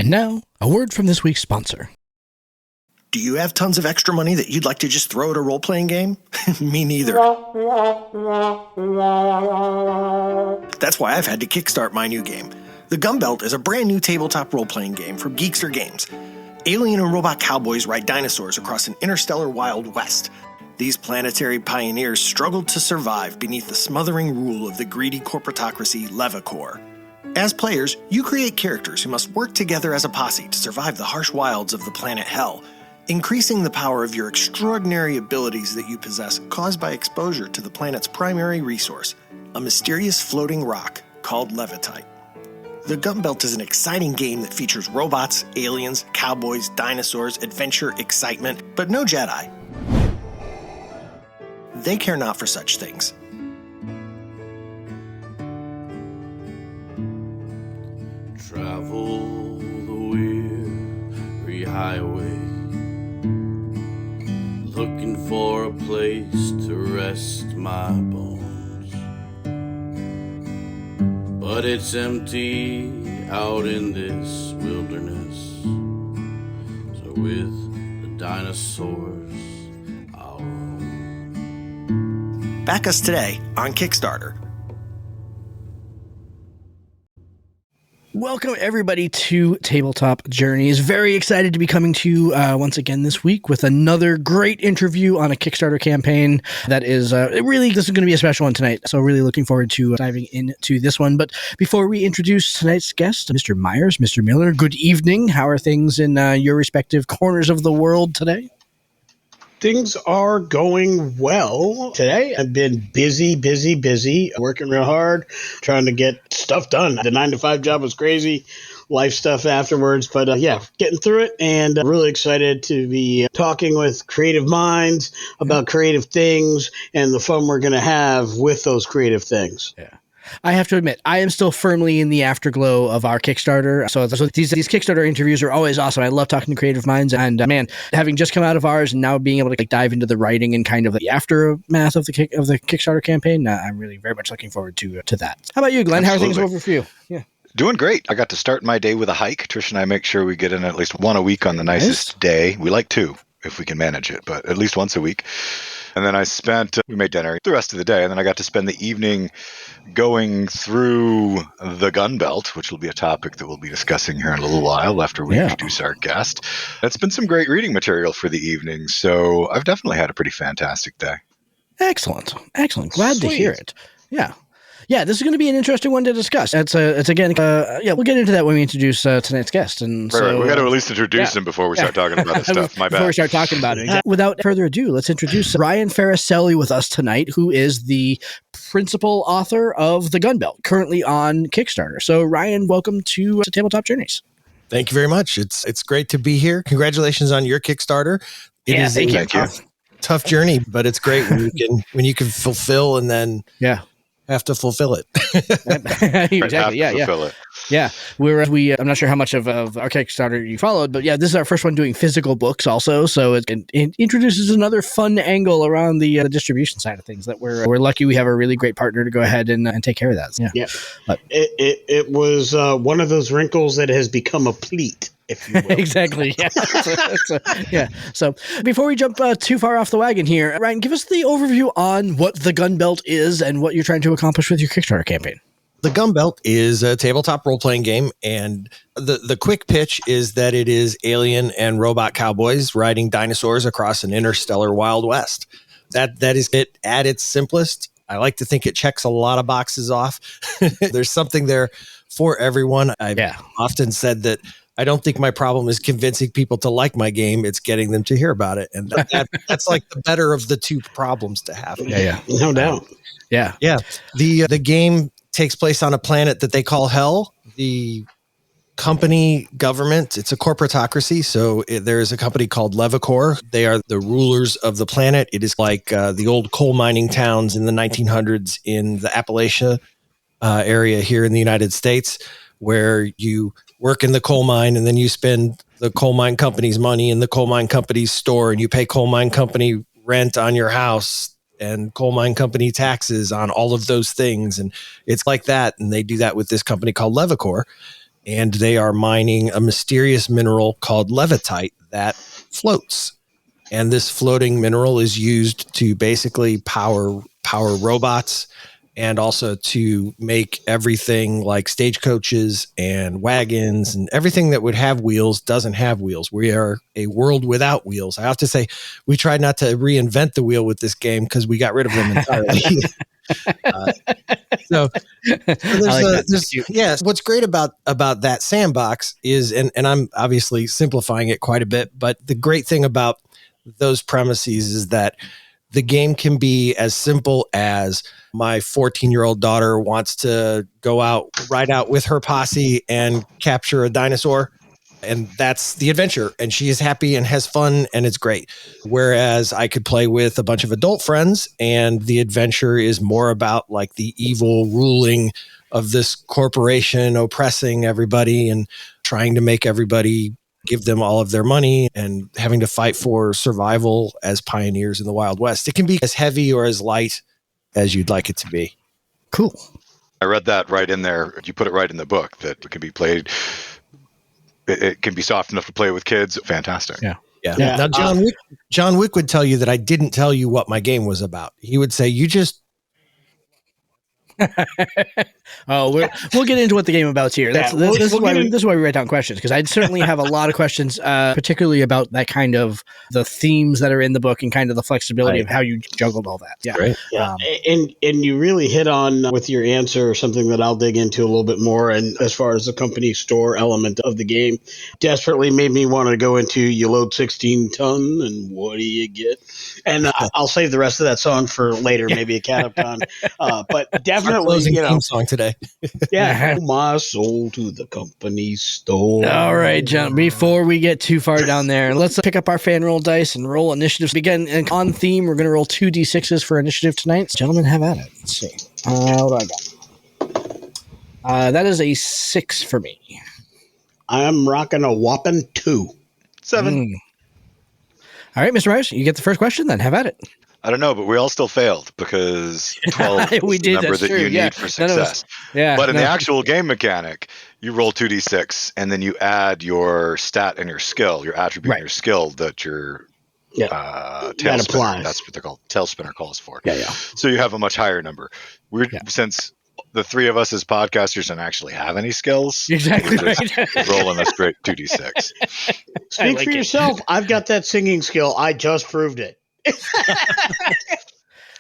And now, a word from this week's sponsor. Do you have tons of extra money that you'd like to just throw at a role-playing game? Me neither. That's why I've had to kickstart my new game. The Gunbelt is a brand new tabletop role-playing game from Geekster Games. Alien and robot cowboys ride dinosaurs across an interstellar Wild West. These planetary pioneers struggled to survive beneath the smothering rule of the greedy corporatocracy Lewanika. As players, you create characters who must work together as a posse to survive the harsh wilds of the planet Hell, increasing the power of your extraordinary abilities that you possess caused by exposure to the planet's primary resource, a mysterious floating rock called levitite. The Gunbelt is an exciting game that features robots, aliens, cowboys, dinosaurs, adventure, excitement, but no Jedi. They care not for such things. Travel the weary highway, looking for a place to rest my bones, but it's empty out in this wilderness. So with the dinosaurs I'll roam. Back us today on Kickstarter. Welcome, everybody, to Tabletop Journeys. Very excited to be coming to you once again this week with another great interview on a Kickstarter campaign that is this is going to be a special one tonight. So really looking forward to diving into this one. But before we introduce tonight's guest, Mr. Myers, Mr. Miller, good evening. How are things in your respective corners of the world today? Things are going well today. I've been busy, working real hard, trying to get stuff done. The 9-to-5 job was crazy, life stuff afterwards, but getting through it, and really excited to be talking with creative minds about creative things and the fun we're going to have with those creative things. Yeah. I have to admit, I am still firmly in the afterglow of our Kickstarter. So these Kickstarter interviews are always awesome. I love talking to creative minds. And man, having just come out of ours and now being able to dive into the writing and kind of the aftermath of the Kickstarter campaign, I'm really very much looking forward to that. How about you, Glenn? Absolutely. How are things over for you? Yeah. Doing great. I got to start my day with a hike. Trish and I make sure we get in at least one a week on the nicest day. We like two if we can manage it, but at least once a week. And then we made dinner the rest of the day, and then I got to spend the evening going through the Gunbelt, which will be a topic that we'll be discussing here in a little while after we introduce our guest. It's been some great reading material for the evening, so I've definitely had a pretty fantastic day. Excellent. Glad to hear it. Yeah, this is going to be an interesting one to discuss. We'll get into that when we introduce tonight's guest. And right. We got to at least introduce him before we start talking about his stuff. My bad. Before we start talking about it. Without further ado, let's introduce Ryan Faracelli with us tonight, who is the principal author of The Gunbelt, currently on Kickstarter. So, Ryan, welcome to Tabletop Journeys. Thank you very much. It's great to be here. Congratulations on your Kickstarter. It is a tough journey, but it's great when you can fulfill and then have to fulfill it. Exactly. Yeah. I'm not sure how much of our Kickstarter you followed, but this is our first one doing physical books also. So it introduces another fun angle around the distribution side of things that we're lucky we have a really great partner to go ahead and take care of that. Yeah. But it was one of those wrinkles that has become a pleat, if you will. Exactly. Yeah. So before we jump too far off the wagon here, Ryan, give us the overview on what the Gunbelt is and what you're trying to accomplish with your Kickstarter campaign. The Gunbelt is a tabletop role-playing game, and the quick pitch is that it is alien and robot cowboys riding dinosaurs across an interstellar Wild West. That is it at its simplest. I like to think it checks a lot of boxes off. There's something there for everyone. I've often said that I don't think my problem is convincing people to like my game. It's getting them to hear about it. And that's like the better of the two problems to have. Yeah. No doubt. Yeah. The game takes place on a planet that they call Hell. The company government, it's a corporatocracy. So there is a company called Lewanika. They are the rulers of the planet. It is like the old coal mining towns in the 1900s in the Appalachia area here in the United States, where you work in the coal mine and then you spend the coal mine company's money in the coal mine company's store, and you pay coal mine company rent on your house and coal mine company taxes on all of those things. And it's like that. And they do that with this company called Lewanika. and they are mining a mysterious mineral called levitite that floats. And this floating mineral is used to basically power robots, and also to make everything like stagecoaches and wagons, and everything that would have wheels doesn't have wheels. We are a world without wheels. I have to say, we tried not to reinvent the wheel with this game because we got rid of them entirely. So there's what's great about that sandbox is, and I'm obviously simplifying it quite a bit, but the great thing about those premises is that the game can be as simple as my 14-year-old daughter wants to ride out with her posse and capture a dinosaur. And that's the adventure. And she is happy and has fun, and it's great. Whereas I could play with a bunch of adult friends, and the adventure is more about like the evil ruling of this corporation oppressing everybody and trying to make everybody give them all of their money and having to fight for survival as pioneers in the Wild West. It can be as heavy or as light as you'd like it to be. Cool. I read that right in there. You put it right in the book that it can be played. It can be soft enough to play with kids. Fantastic. Yeah. Now, John Wick would tell you that I didn't tell you what my game was about. He would say, you just... We'll get into what the game about here. This is why we write down questions, because I'd certainly have a lot of questions, particularly about that kind of the themes that are in the book and kind of the flexibility of how you juggled all that. Yeah, right. And you really hit on with your answer something that I'll dig into a little bit more. And as far as the company store element of the game, desperately made me want to go into you load 16 ton and what do you get? And I'll save the rest of that song for later, maybe a CatUpCon. But definitely, theme song today. My soul to the company store. All right, John, before we get too far down there, let's pick up our fan roll dice and roll initiatives. Again, and on theme, we're going to roll 2 d6s for initiative tonight. Gentlemen, have at it. Let's see. What do I got? That is a 6 for me. I'm rocking a whopping 2. 7. All right, Mr. Myers, you get the first question then. Have at it. I don't know, but we all still failed because 12 is the number that you need for success. But in the actual game mechanic, you roll 2d6 and then you add your stat and your skill, your attribute and your skill that your tail spinner, that's what they're called, tail spinner calls for. So you have a much higher number. Since the three of us as podcasters don't actually have any skills, exactly right. Rolling a straight 2d6. Speak for yourself. I've got that singing skill. I just proved it.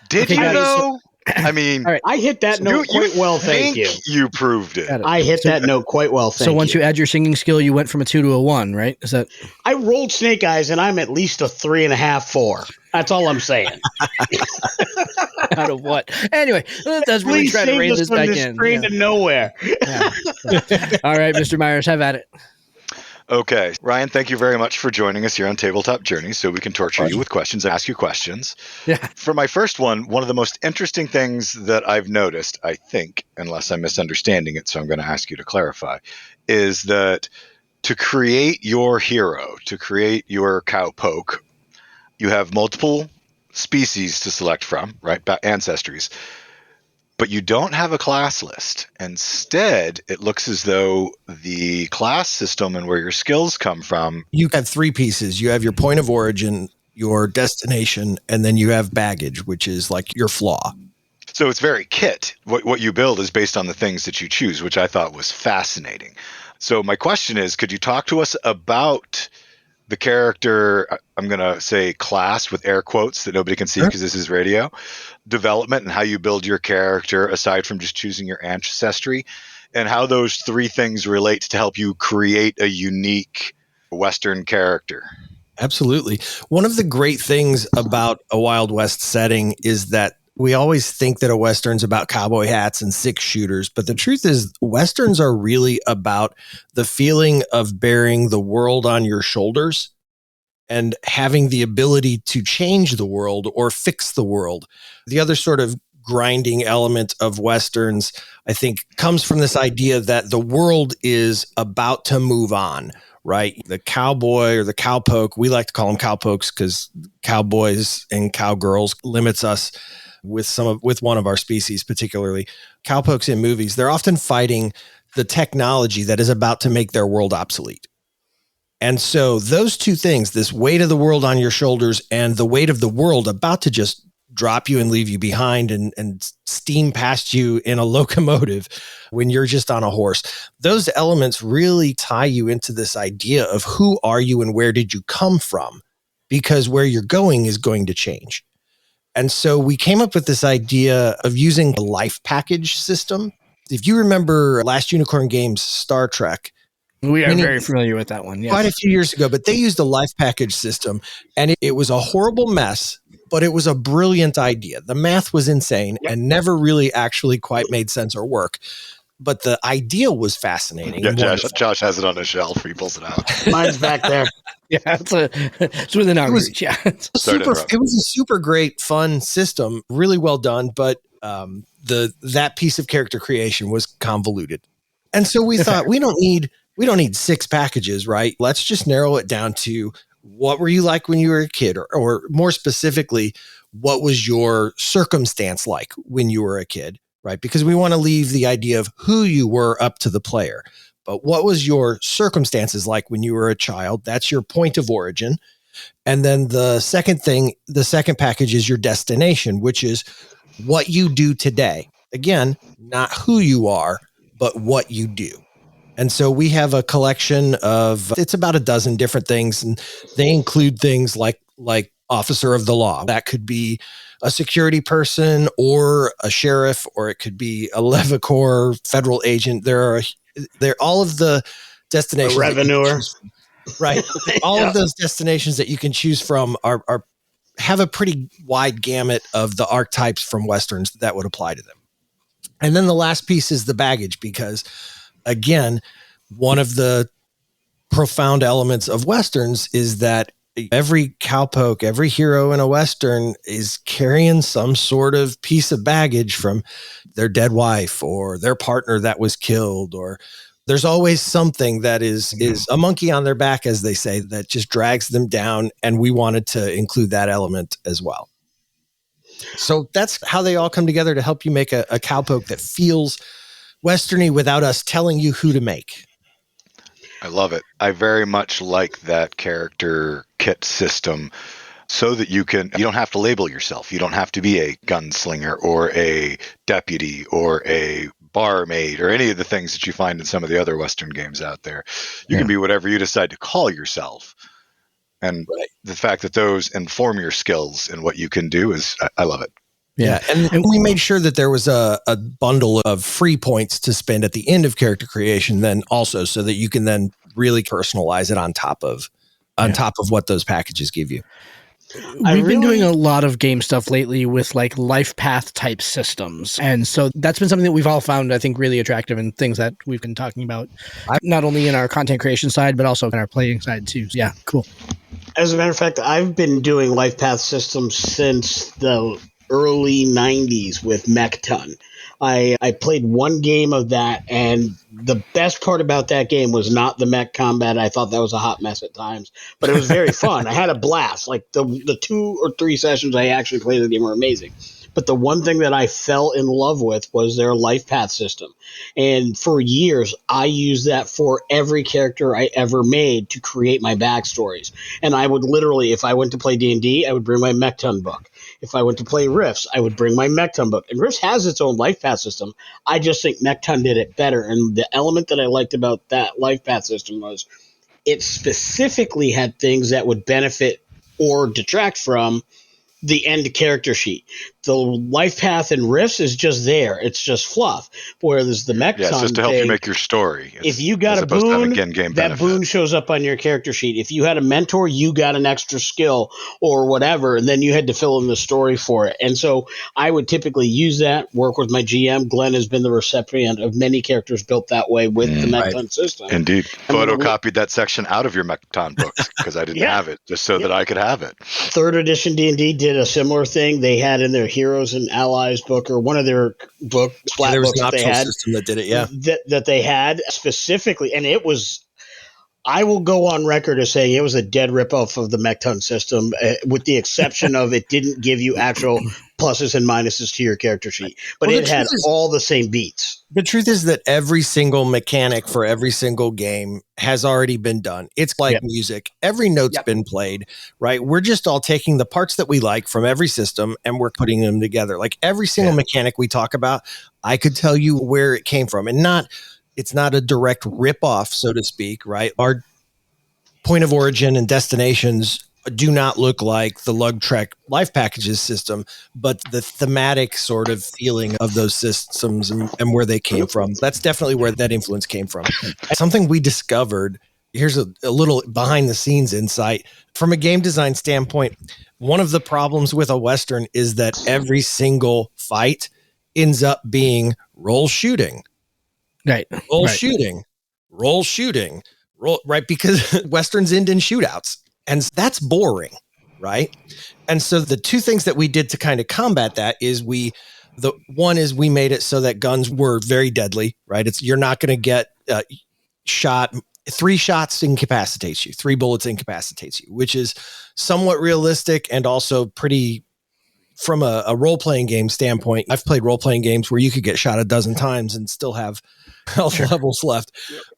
Did you know? I mean, right. I hit that note quite well. Thank you. You proved it. I hit that note quite well. So once you add your singing skill, you went from a 2 to a 1, right? Is that? I rolled snake eyes, and I'm at least a 3.5, 4. That's all I'm saying. Out of what? Anyway, let's really try to rein this back in. Train to nowhere. All right, Mr. Myers, have at it. Okay. Ryan, thank you very much for joining us here on Tabletop Journey so we can torture you with questions and ask you questions. Yeah. For my first one of the most interesting things that I've noticed, I think, unless I'm misunderstanding it, so I'm going to ask you to clarify, is that to create your hero, to create your cowpoke, you have multiple species to select from, right? Ancestries. But you don't have a class list. Instead, it looks as though the class system and where your skills come from. You have 3 pieces. You have your point of origin, your destination, and then you have baggage, which is like your flaw. So it's very kit. What you build is based on the things that you choose, which I thought was fascinating. So my question is, could you talk to us about the character, I'm going to say class with air quotes that nobody can see because this is radio, development and how you build your character aside from just choosing your ancestry, and how those 3 things relate to help you create a unique Western character? Absolutely. One of the great things about a Wild West setting is that we always think that a Western's about cowboy hats and 6 shooters, but the truth is Westerns are really about the feeling of bearing the world on your shoulders and having the ability to change the world or fix the world. The other sort of grinding element of Westerns, I think, comes from this idea that the world is about to move on, right? The cowboy or the cowpoke, we like to call them cowpokes because cowboys and cowgirls limits us with one of our species, particularly cowpokes in movies. They're often fighting the technology that is about to make their world obsolete. And so those two things, this weight of the world on your shoulders and the weight of the world about to just drop you and leave you behind and steam past you in a locomotive when you're just on a horse, those elements really tie you into this idea of who are you and where did you come from? Because where you're going is going to change. And so we came up with this idea of using a life package system. If you remember Last Unicorn Games, Star Trek, we are very familiar with that one. Yes. Quite a few years ago, but they used a life package system, and it was a horrible mess, but it was a brilliant idea. The math was insane and never really actually quite made sense or work. But the idea was fascinating. Yeah, Josh has it on his shelf. He pulls it out. Mine's back there. Yeah, it's within our reach. Yeah, it was a super great, fun system, really well done. But that piece of character creation was convoluted, and so we thought we don't need 6 packages, right? Let's just narrow it down to what were you like when you were a kid, or more specifically, what was your circumstance like when you were a kid, right? Because we want to leave the idea of who you were up to the player. But what was your circumstances like when you were a child? That's your point of origin. And then the second package is your destination, which is what you do today. Again, not who you are, but what you do. And so we have a collection of, it's about a dozen different things, and they include things like officer of the law. That could be a security person or a sheriff, or it could be a Lewanika federal agent. They're all of the destinations. A revenuer. Right. All of those destinations that you can choose from are have a pretty wide gamut of the archetypes from Westerns that would apply to them. And then the last piece is the baggage, because again, one of the profound elements of Westerns is that every cowpoke, every hero in a Western is carrying some sort of piece of baggage from their dead wife or their partner that was killed, or there's always something that is a monkey on their back, as they say, that just drags them down. And we wanted to include that element as well. So that's how they all come together to help you make a cowpoke that feels Westerny without us telling you who to make. I love it. I very much like that character kit system, so that you don't have to label yourself. You don't have to be a gunslinger or a deputy or a barmaid or any of the things that you find in some of the other Western games out there. You can be whatever you decide to call yourself. And the fact that those inform your skills and what you can do I love it. Yeah. And we made sure that there was a bundle of free points to spend at the end of character creation, then also, so that you can then really personalize it on top of what those packages give you. We've been doing a lot of game stuff lately with like life path type systems. And so that's been something that we've all found, I think, really attractive, and things that we've been talking about, not only in our content creation side, but also in our playing side too. Yeah, cool. As a matter of fact, I've been doing life path systems since the early 90s with Mechton. I played one game of that, and the best part about that game was not the mech combat. I thought that was a hot mess at times, but it was very fun. I had a blast. Like the 2 or 3 sessions I actually played the game were amazing. But the one thing that I fell in love with was their life path system. And for years, I used that for every character I ever made to create my backstories. And I would literally, if I went to play D&D, I would bring my Mechton book. If I went to play Rifts, I would bring my Mechton book. And Rifts has its own life path system. I just think Mechton did it better. And the element that I liked about that life path system was it specifically had things that would benefit or detract from the end character sheet. The life path in Rifts is just there. It's just fluff. Whereas the Mechton it's just to help you make your story. If you got a boon, that boon shows up on your character sheet. If you had a mentor, you got an extra skill or whatever, and then you had to fill in the story for it. And so I would typically use that, work with my GM. Glen has been the recipient of many characters built that way with the Mechton system. Indeed. Photocopied that section out of your Mechton books because I didn't have it, just so that I could have it. 3rd edition D&D did a similar thing. They had in their Heroes and Allies book, or one of their splat there was books an that they had system that did it, that they had specifically, and it was, I will go on record as saying it was a dead ripoff of the Mechton system, with the exception of it didn't give you actual pluses and minuses to your character sheet, but Well, it had all the same beats. The truth is that every single mechanic for every single game has already been done. It's like music. Every note's been played, right? We're just all taking the parts that we like from every system and we're putting them together. Like every single mechanic we talk about, I could tell you where it came from, and it's not a direct rip-off, so to speak, right? Our point of origin and destinations do not look like the Lug Trek Life Packages system, but the thematic sort of feeling of those systems and where they came from. That's definitely where that influence came from. Something we discovered, here's a little behind the scenes insight. From a game design standpoint, one of the problems with a Western is that every single fight ends up being roll shooting. Right. Roll shooting. Roll shooting. Roll, right? Because Westerns end in shootouts. And that's boring, right? And so the two things that we did to kind of combat that is one is we made it so that guns were very deadly, right? You're not going to get shot. 3 shots incapacitates you. 3 bullets incapacitates you, which is somewhat realistic and also pretty. From a role-playing game standpoint, I've played role-playing games where you could get shot a dozen times and still have health levels left.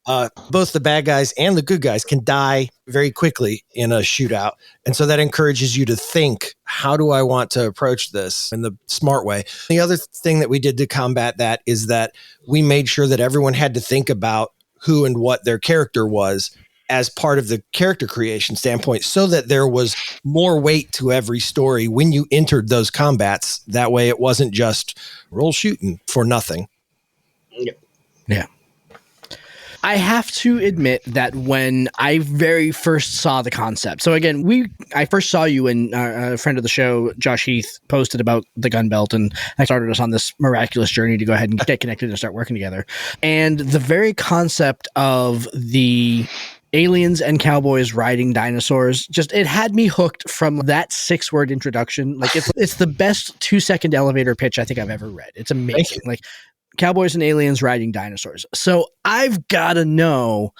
Both the bad guys and the good guys can die very quickly in a shootout. And so that encourages you to think, how do I want to approach this in the smart way? The other thing that we did to combat that is that we made sure that everyone had to think about who and what their character was as part of the character creation standpoint, so that there was more weight to every story when you entered those combats. That way it wasn't just roll shooting for nothing. Yeah. I have to admit that when I very first saw the concept, so again, I first saw you and a friend of the show, Josh Heath, posted about the gun belt, and I started us on this miraculous journey to go ahead and get connected and start working together. And the very concept of the aliens and cowboys riding dinosaurs, it had me hooked from that 6-word introduction. Like it's the best 2-second elevator pitch I think I've ever read. It's amazing. Like cowboys and aliens riding dinosaurs. So I've got to know,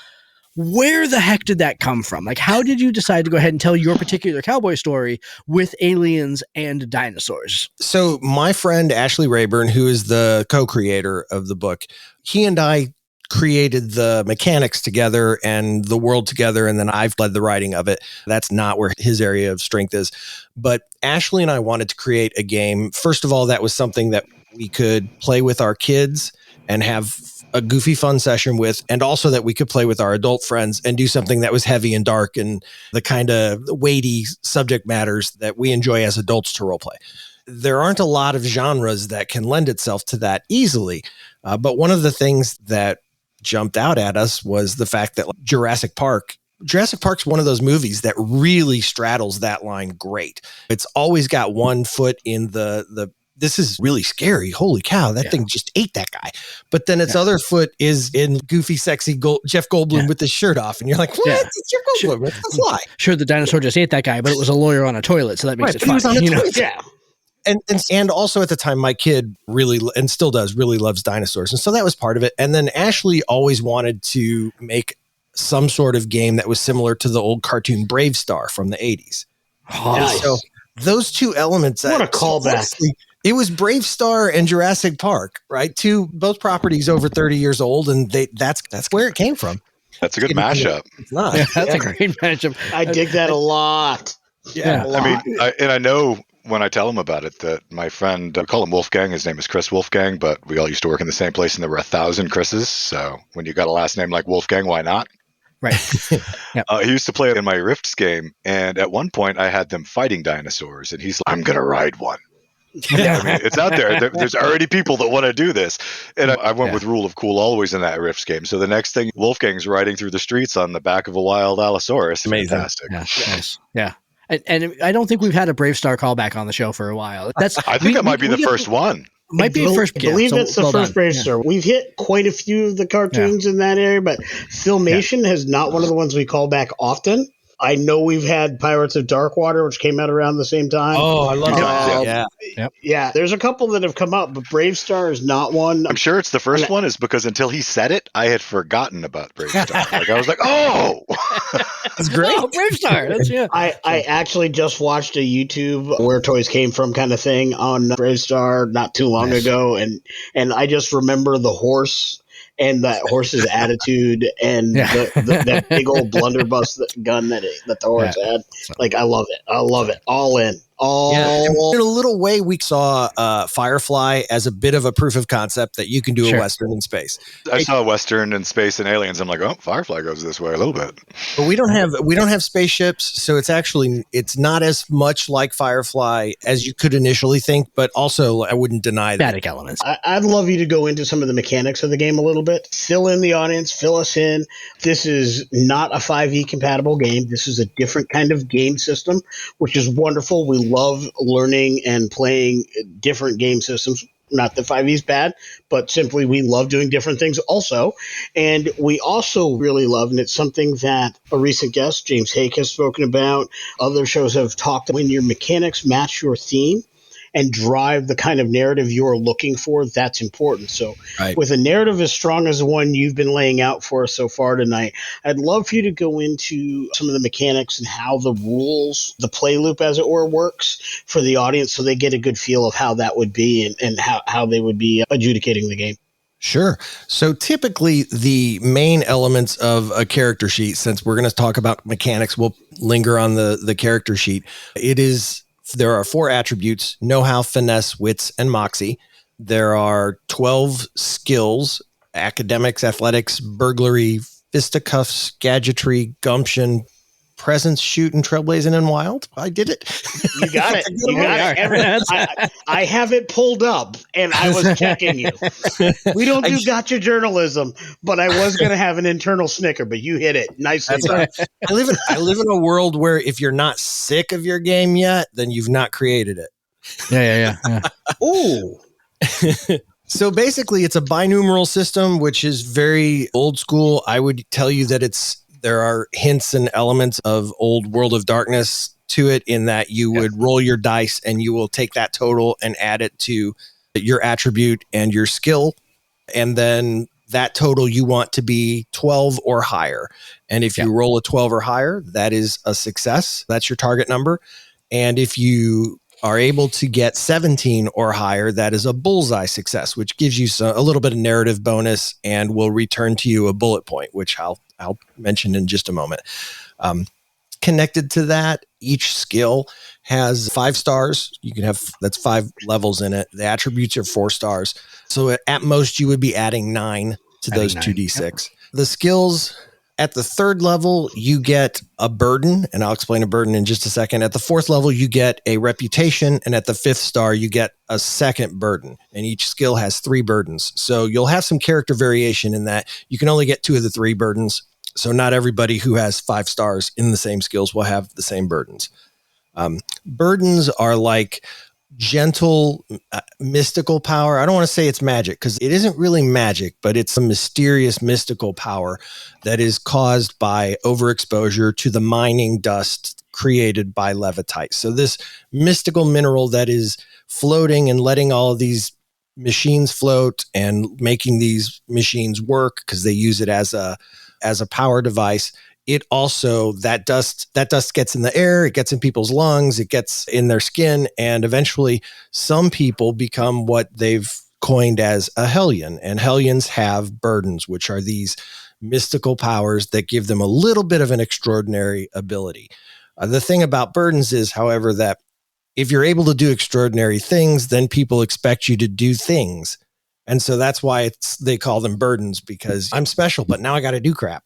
where the heck did that come from? Like, how did you decide to go ahead and tell your particular cowboy story with aliens and dinosaurs? So my friend Ashley Rayburn, who is the co-creator of the book, he and I created the mechanics together and the world together, and then I've led the writing of it. That's not where his area of strength is. But Ashley and I wanted to create a game. First of all, that was something that we could play with our kids and have a goofy fun session with, and also that we could play with our adult friends and do something that was heavy and dark and the kind of weighty subject matters that we enjoy as adults to role play. There aren't a lot of genres that can lend itself to that easily. But one of the things that jumped out at us was the fact that Jurassic Park's one of those movies that really straddles that line great. It's always got one foot in the this is really scary. Holy cow, that thing just ate that guy. But then its other foot is in goofy, sexy Jeff Goldblum with his shirt off. And you're like, what? It's Jeff Goldblum. It's the Fly. Sure, the dinosaur just ate that guy, but it was a lawyer on a toilet, so that makes it fun. He was on a toilet. Yeah. And also at the time, my kid really, and still does, really loves dinosaurs. And so that was part of it. And then Ashley always wanted to make some sort of game that was similar to the old cartoon Brave Star from the 80s. Oh, nice. So those two elements. What a callback. It was Brave Star and Jurassic Park, right? Both properties over 30 years old. And that's where it came from. That's a good mashup. It's not. Yeah, that's a great mashup. I dig that a lot. Yeah. A lot. I mean, I know when I tell him about it that my friend, I call him Wolfgang. His name is Chris Wolfgang, but we all used to work in the same place and there were 1,000 Chris's. So when you got a last name like Wolfgang, why not? Right. Yep. He used to play in my Rifts game. And at one point I had them fighting dinosaurs and he's like, I'm going to ride one. I mean, it's out there. There's already people that want to do this. And I went with Rule of Cool always in that Rifts game. So the next thing, Wolfgang's riding through the streets on the back of a wild Allosaurus. Amazing. Fantastic. Yeah. Nice. Yeah. And I don't think we've had a Brave Star callback on the show for a while. I think that might be the first one. Might be the first. I believe it's the first Brave Star. We've hit quite a few of the cartoons in that area, but Filmation is not one of the ones we call back often. I know we've had Pirates of Darkwater, which came out around the same time. Oh, I love that. Um, Yeah. Yeah, there's a couple that have come out, but Brave Star is not one. I'm sure it's the first one is because until he said it, I had forgotten about Brave Star. Like I was like, oh, It's great. Oh, Brave Star. That's I actually just watched a YouTube Where Toys Came From kind of thing on Brave Star not too long ago, and I just remember the horse and that horse's attitude and that big old blunderbuss gun that the horse had. Like, I love it. I love it. All in. In a little way, we saw Firefly as a bit of a proof of concept that you can do a Western in space. I saw Western and space and aliens. I'm like, oh, Firefly goes this way a little bit. But we don't have spaceships, so it's not as much like Firefly as you could initially think. But also, I wouldn't deny that static elements. I'd love you to go into some of the mechanics of the game a little bit. Fill in the audience, fill us in. This is not a 5e compatible game. This is a different kind of game system, which is wonderful. We love learning and playing different game systems. Not that 5e is bad, but simply we love doing different things also. And we also really love, and it's something that a recent guest, James Hake, has spoken about. Other shows have talked, when your mechanics match your theme and drive the kind of narrative you're looking for, that's important. So with a narrative as strong as the one you've been laying out for us so far tonight, I'd love for you to go into some of the mechanics and how the rules, the play loop as it were, works for the audience so they get a good feel of how that would be and how they would be adjudicating the game. Sure. So typically the main elements of a character sheet, since we're going to talk about mechanics, we'll linger on the character sheet. There are 4 attributes: know-how, finesse, wits, and moxie. There are 12 skills: academics, athletics, burglary, fisticuffs, gadgetry, gumption, presence, shoot, and trailblazing and wild. I did it. You got it. You got it. I have it pulled up, and I was checking you. We don't do gotcha journalism, but I was going to have an internal snicker, but you hit it nicely. I live in a world where if you're not sick of your game yet, then you've not created it. Yeah. Ooh. So basically, it's a binumeral system, which is very old school. I would tell you that there are hints and elements of old World of Darkness to it, in that you would roll your dice and you will take that total and add it to your attribute and your skill. And then that total you want to be 12 or higher. And if you roll a 12 or higher, that is a success. That's your target number. And if you are able to get 17 or higher, that is a bullseye success, which gives you a little bit of narrative bonus and will return to you a bullet point, which I'll mention in just a moment. Connected to that, each skill has 5 stars. You can have, that's 5 levels in it. The attributes are 4 stars. So at most you would be adding 9 to those 2d6. Yep. The skills at the 3rd level, you get a burden, and I'll explain a burden in just a second. At the 4th level, you get a reputation, and at the 5th star, you get a 2nd burden, and each skill has 3 burdens. So you'll have some character variation in that. You can only get 2 of the 3 burdens. So not everybody who has 5 stars in the same skills will have the same burdens. Burdens are like gentle, mystical power. I don't want to say it's magic, because it isn't really magic, but it's a mysterious, mystical power that is caused by overexposure to the mining dust created by levitite. So this mystical mineral that is floating and letting all of these machines float and making these machines work, because they use it as a power device. It also, that dust gets in the air, it gets in people's lungs, it gets in their skin, and eventually some people become what they've coined as a Hellion. And Hellions have burdens, which are these mystical powers that give them a little bit of an extraordinary ability. The thing about burdens is, however, that if you're able to do extraordinary things, then people expect you to do things. And so that's why they call them burdens, because I'm special, but now I got to do crap.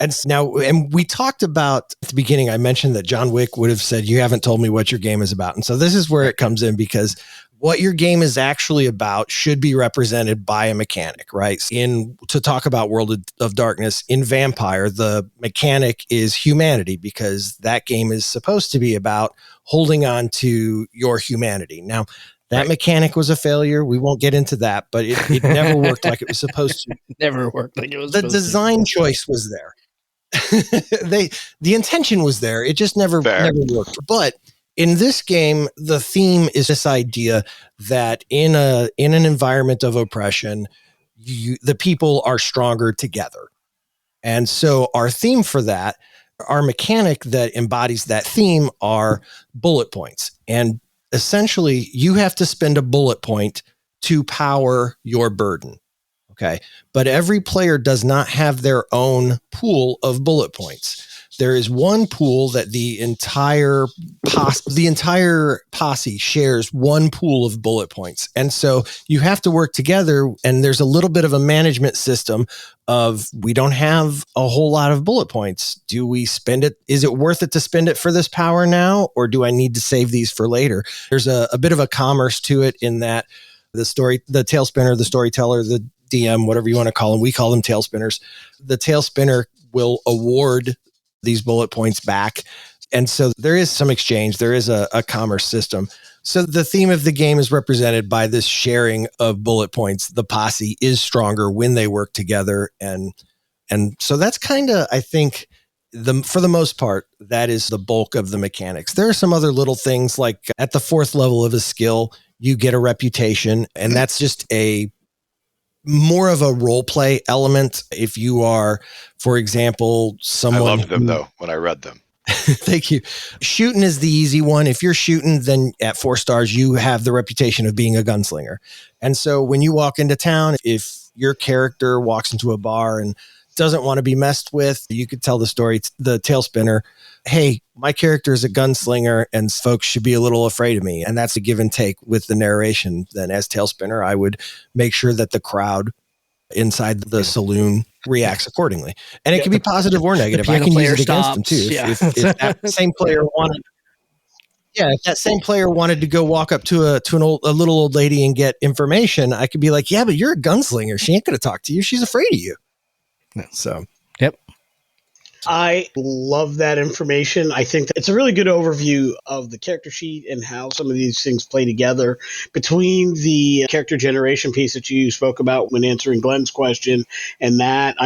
And we talked about at the beginning, I mentioned that John Wick would have said, you haven't told me what your game is about. And so this is where it comes in, because what your game is actually about should be represented by a mechanic, right? To talk about World of Darkness, in Vampire, the mechanic is humanity, because that game is supposed to be about holding on to your humanity. Now, that mechanic was a failure. We won't get into that, but it never worked like it was supposed to. Never worked like it was The supposed to. design choice was there. The intention was there. It just never worked. But in this game, the theme is this idea that in an environment of oppression, the people are stronger together. And so our theme for that, our mechanic that embodies that theme, are bullet points. And essentially, you have to spend a bullet point to power your burden. Okay. But every player does not have their own pool of bullet points. There is one pool that the entire posse shares one pool of bullet points. And so you have to work together, and there's a little bit of a management system of, we don't have a whole lot of bullet points. Do we spend it? Is it worth it to spend it for this power now? Or do I need to save these for later? There's a bit of a commerce to it in that the tail spinner, the storyteller, the DM, whatever you want to call them, we call them tail spinners. The tail spinner will award these bullet points back. And so there is some exchange. There is a commerce system. So the theme of the game is represented by this sharing of bullet points. The posse is stronger when they work together. And so that's kind of, I think, for the most part, that is the bulk of the mechanics. There are some other little things, like at the 4th level of a skill, you get a reputation, and that's just more of a role play element. If you are, for example, someone... I loved them, though, when I read them. Thank you. Shooting is the easy one. If you're shooting, then at 4 stars, you have the reputation of being a gunslinger. And so when you walk into town, if your character walks into a bar and doesn't want to be messed with, you could tell the tail spinner, hey, my character is a gunslinger and folks should be a little afraid of me. And that's a give and take with the narration. Then as tail spinner, I would make sure that the crowd inside the saloon reacts accordingly. And it can be positive or negative. I can use it against them too. If that same player wanted... Yeah, if that same player wanted to go walk up to a little old lady and get information, I could be like, yeah, but you're a gunslinger. She ain't going to talk to you. She's afraid of you. So, yep. I love that information. I think it's a really good overview of the character sheet and how some of these things play together. Between the character generation piece that you spoke about when answering Glen's question and that,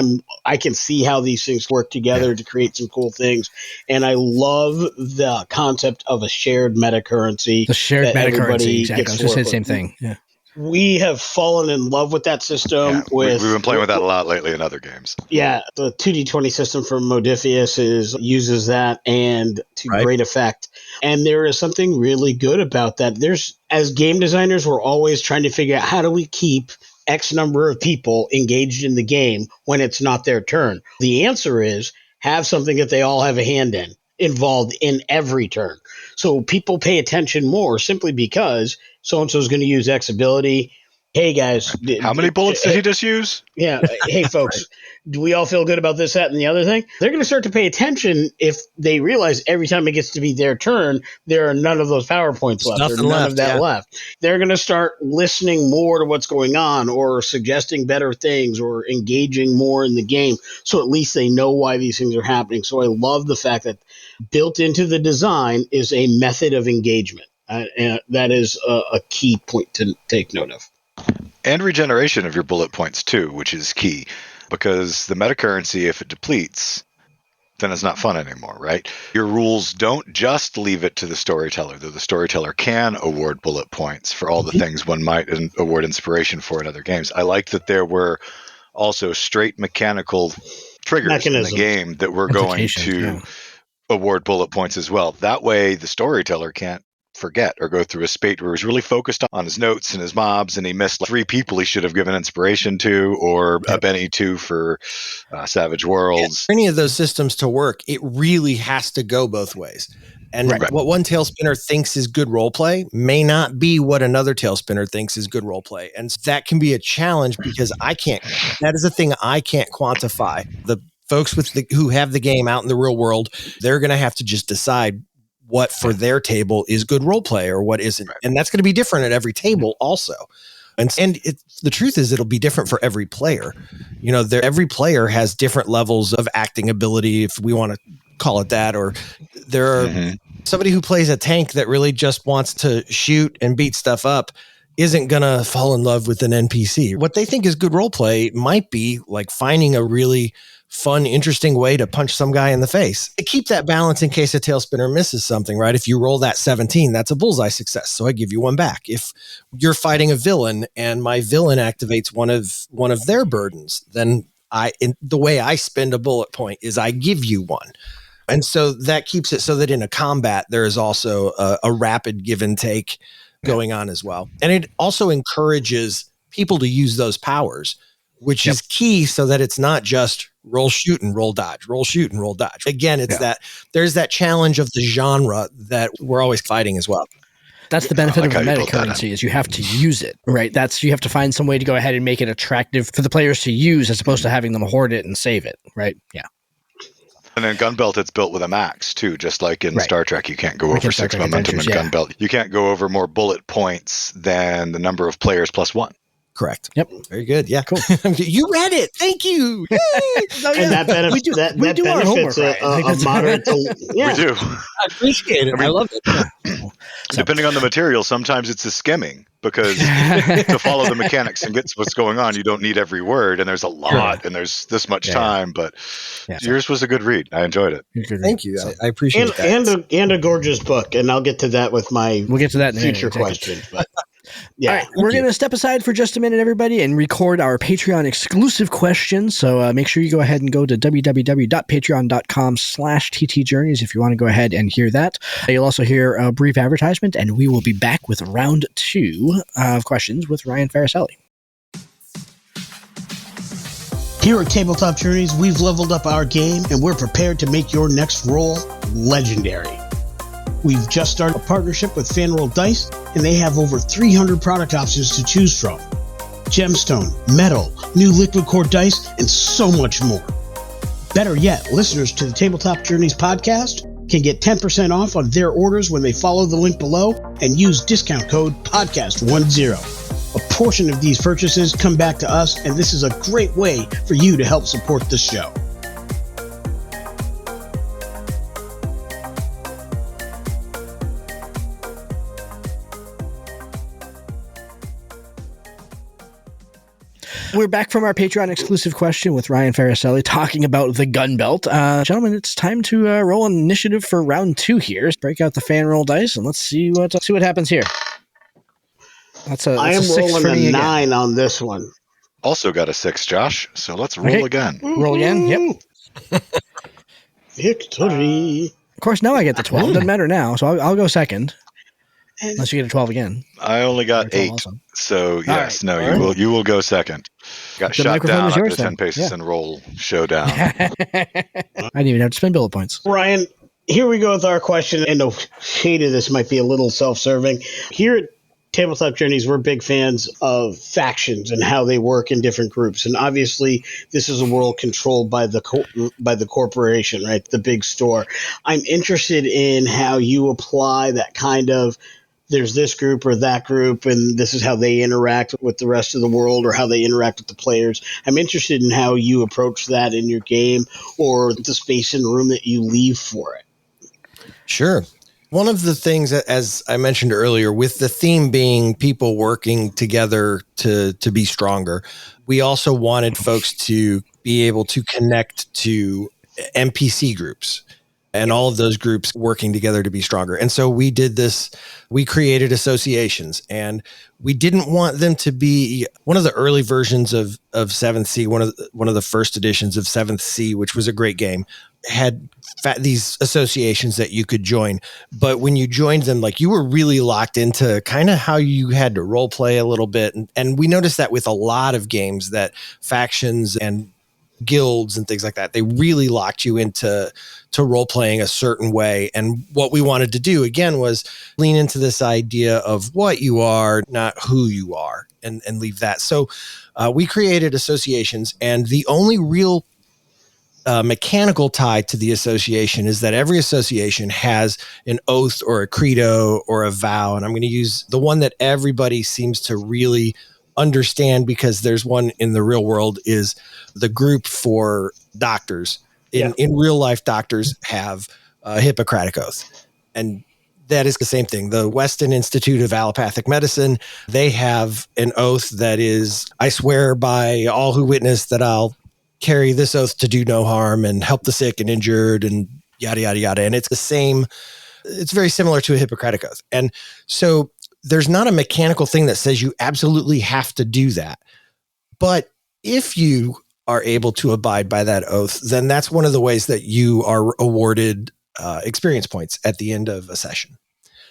I can see how these things work together to create some cool things. And I love the concept of a shared meta currency. The shared meta currency, exactly. I was just saying the same thing. Yeah. We have fallen in love with that system. Yeah, we've been playing with that a lot lately in other games. Yeah, the 2D20 system from Modifius uses that, and to great effect. And there is something really good about that. As game designers, we're always trying to figure out, how do we keep X number of people engaged in the game when it's not their turn? The answer is, have something that they all have a hand in, involved in every turn. So people pay attention more simply because so-and-so is going to use X ability. Hey, guys. How many bullets did he just use? Yeah. Hey, folks, do we all feel good about this, that, and the other thing? They're going to start to pay attention if they realize every time it gets to be their turn, there are none of those power points left. There's none of that left. They're going to start listening more to what's going on, or suggesting better things, or engaging more in the game. So at least they know why these things are happening. So I love the fact that built into the design is a method of engagement. And that is a key point to take note of. And regeneration of your bullet points, too, which is key. Because the meta currency, if it depletes, then it's not fun anymore, right? Your rules don't just leave it to the storyteller, though the storyteller can award bullet points for all the things one might award inspiration for in other games. I like that there were also straight mechanical triggers in the game that we're going to award bullet points as well. That way, the storyteller can't forget or go through a spate where he's really focused on his notes and his mobs, and he missed 3 people he should have given inspiration to, or a Benny to for Savage Worlds. For any of those systems to work, it really has to go both ways. And what one tail spinner thinks is good role play may not be what another tail spinner thinks is good role play. And that can be a challenge because that is a thing I can't quantify. The folks who have the game out in the real world, they're going to have to just decide what for their table is good role play or what isn't. And that's going to be different at every table also. And the truth is it'll be different for every player. You know, every player has different levels of acting ability, if we want to call it that, or there are somebody who plays a tank that really just wants to shoot and beat stuff up isn't going to fall in love with an NPC. What they think is good role play might be like finding a really fun, interesting way to punch some guy in the face. I keep that balance in case a tail spinner misses something, right? If you roll that 17, that's a bullseye success. So I give you one back. If you're fighting a villain and my villain activates one of their burdens, then the way I spend a bullet point is I give you one. And so that keeps it so that in a combat, there is also a rapid give and take going on as well. And it also encourages people to use those powers, which is key so that it's not just roll, shoot, and roll, dodge, roll, shoot, and roll, dodge. Again, it's that there's that challenge of the genre that we're always fighting as well. That's the benefit of the meta currency is you have to use it, right? You have to find some way to go ahead and make it attractive for the players to use as opposed to having them hoard it and save it, right? Yeah. And in Gunbelt, it's built with a max, too. Just like in Star Trek, you can't go over 6 momentum in Gunbelt. You can't go over more bullet points than the number of players plus 1. Correct. Yep. Very good. Yeah. Cool. You read it. Thank you. And that benefits we do our homework, a moderate to, We do. I appreciate it. I love it. Depending on the material, sometimes it's a skimming because to follow the mechanics and get what's going on, you don't need every word, and there's a lot, and there's this much time. But yours was a good read. I enjoyed it. Thank you. I appreciate that. And a gorgeous book, and I'll get to that with my we'll get to that in future questions. But all right, we're going to step aside for just a minute, everybody, and record our Patreon exclusive questions. So make sure you go ahead and go to www.patreon.com/ttjourneys if you want to go ahead and hear that. You'll also hear a brief advertisement, and we will be back with round 2 of questions with Ryan Faracelli. Here at Tabletop Journeys, we've leveled up our game, and we're prepared to make your next roll legendary. We've just started a partnership with FanRoll Dice, and they have over 300 product options to choose from. Gemstone, metal, new liquid core dice, and so much more. Better yet, listeners to the Tabletop Journeys podcast can get 10% off on their orders when they follow the link below and use discount code podcast10. A portion of these purchases come back to us, and this is a great way for you to help support the show. We're back from our Patreon exclusive question with Ryan Faracelli talking about the Gunbelt. Gentlemen, it's time to roll an initiative for round 2 here. Let's break out the fan roll dice and let's see what happens here. I am rolling a 9 on this one. Also got a 6, Josh. So let's roll again. Roll again. Yep. Victory. Of course, now I get the 12. Doesn't matter now, so I'll go second. Unless you get a 12 again. I only got 8. Also. So yes, you will go second. Got the shot down after yours, 10 paces and roll showdown. I didn't even have to spend bullet points. Ryan, here we go with our question, and the shade of this might be a little self-serving. Here at Tabletop Journeys, we're big fans of factions and how they work in different groups. And obviously, this is a world controlled by the corporation, right? The big store. I'm interested in how you apply that kind of there's this group or that group, and this is how they interact with the rest of the world or how they interact with the players. I'm interested in how you approach that in your game or the space and room that you leave for it. Sure. One of the things that, as I mentioned earlier, with the theme being people working together to be stronger, we also wanted folks to be able to connect to NPC groups and all of those groups working together to be stronger. And so we did this, we created associations, and we didn't want them to be one of the early versions of 7th Sea, one of the first editions of 7th Sea, which was a great game, had these associations that you could join. But when you joined them, like, you were really locked into kind of how you had to role play a little bit. And we noticed that with a lot of games, that factions and guilds and things like that, they really locked you into role playing a certain way. And what we wanted to do again was lean into this idea of what you are, not who you are, and leave that. So we created associations, and the only real mechanical tie to the association is that every association has an oath or a credo or a vow. And I'm going to use the one that everybody seems to really understand, because there's one in the real world, is the group for doctors. In real life, doctors have a Hippocratic oath, and that is the same thing. The Weston Institute of Allopathic Medicine, they have an oath that is, I swear by all who witness that I'll carry this oath to do no harm and help the sick and injured and yada, yada, yada. And it's the same. It's very similar to a Hippocratic oath. And so there's not a mechanical thing that says you absolutely have to do that. But if you are able to abide by that oath, then that's one of the ways that you are awarded experience points at the end of a session.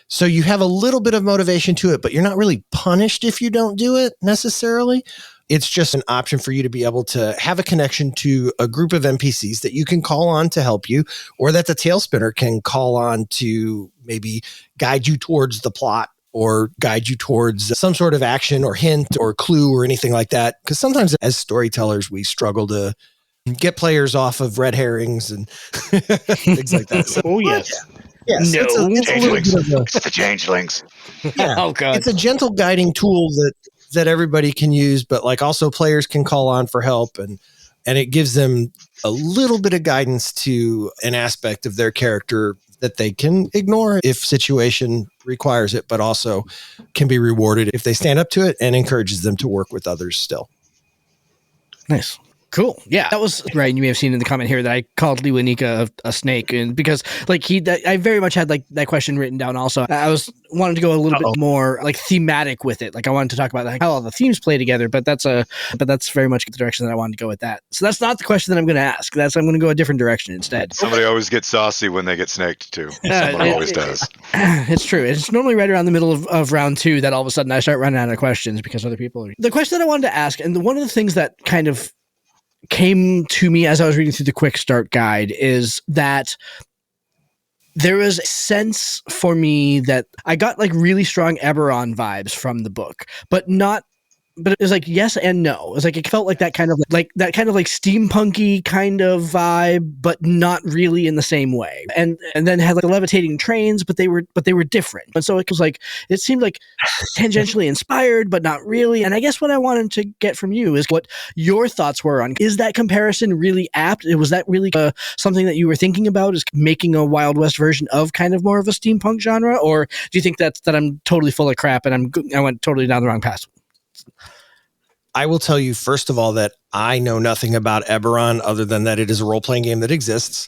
So you have a little bit of motivation to it, but you're not really punished if you don't do it necessarily. It's just an option for you to be able to have a connection to a group of NPCs that you can call on to help you, or that the tail spinner can call on to maybe guide you towards the plot or guide you towards some sort of action or hint or clue or anything like that. Because sometimes as storytellers, we struggle to get players off of red herrings and things like that. So, Oh, yes. yes, No. it's a little bit of a, It's the changelings. yeah, Oh, God. it's a gentle guiding tool that everybody can use, but like also players can call on for help, and it gives them a little bit of guidance to an aspect of their character that they can ignore if situation requires it, but also can be rewarded if they stand up to it, and encourages them to work with others still. Nice. Cool. Yeah, that was right. You may have seen in the comment here that I called Lewanika a snake, and because like I very much had like that question written down. Also, I wanted to go a little bit more like thematic with it. Like I wanted to talk about like how all the themes play together, but that's very much the direction that I wanted to go with that. So that's not the question that I'm going to ask. I'm going to go a different direction instead. Somebody always gets saucy when they get snaked too. Someone always does. It's true. It's normally right around the middle of round 2 that all of a sudden I start running out of questions because other people are. The question that I wanted to ask, and one of the things that kind of came to me as I was reading through the quick start guide, is that there was a sense for me that I got like really strong Eberron vibes from the book, but it was like yes and no. It was like it felt like that kind of like steampunky kind of vibe, but not really in the same way. And then had like the levitating trains, but they were different. And so it was like it seemed like tangentially inspired, but not really. And I guess what I wanted to get from you is what your thoughts were on, is that comparison really apt? Was that really something that you were thinking about, is making a Wild West version of kind of more of a steampunk genre? Or do you think that I'm totally full of crap and I went totally down the wrong path? I will tell you, first of all, that I know nothing about Eberron other than that it is a role-playing game that exists.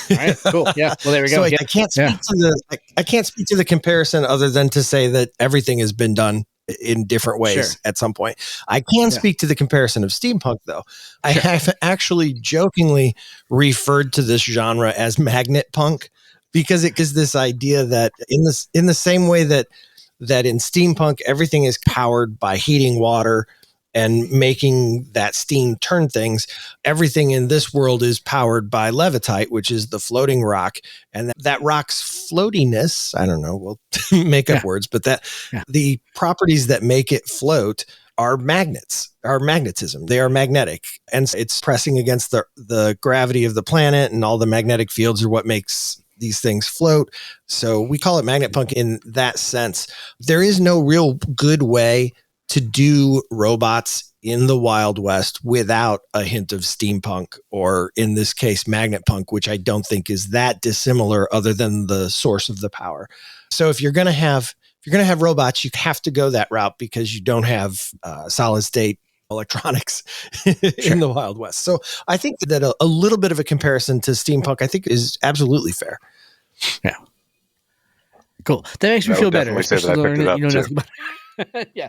All right, cool. Yeah. Well, there we go. So yeah. I can't speak to the comparison other than to say that everything has been done in different ways at some point. I can speak to the comparison of steampunk, though. I have actually jokingly referred to this genre as magnet punk, because it gives this idea that in the same way that in steampunk everything is powered by heating water and making that steam turn things, everything in this world is powered by levitite, which is the floating rock. And that rock's floatiness, I don't know, we'll make up words, but the properties that make it float are magnetism. They are magnetic. And it's pressing against the gravity of the planet, and all the magnetic fields are what makes these things float. So we call it magnet punk in that sense. There is no real good way to do robots in the Wild West without a hint of steampunk, or in this case, magnet punk, which I don't think is that dissimilar other than the source of the power. So if you're going to have robots, you have to go that route because you don't have solid state electronics in the Wild West. So I think that a little bit of a comparison to steampunk, I think, is absolutely fair. Yeah. Cool. That makes me feel better. Especially learning that you know nothing about yeah,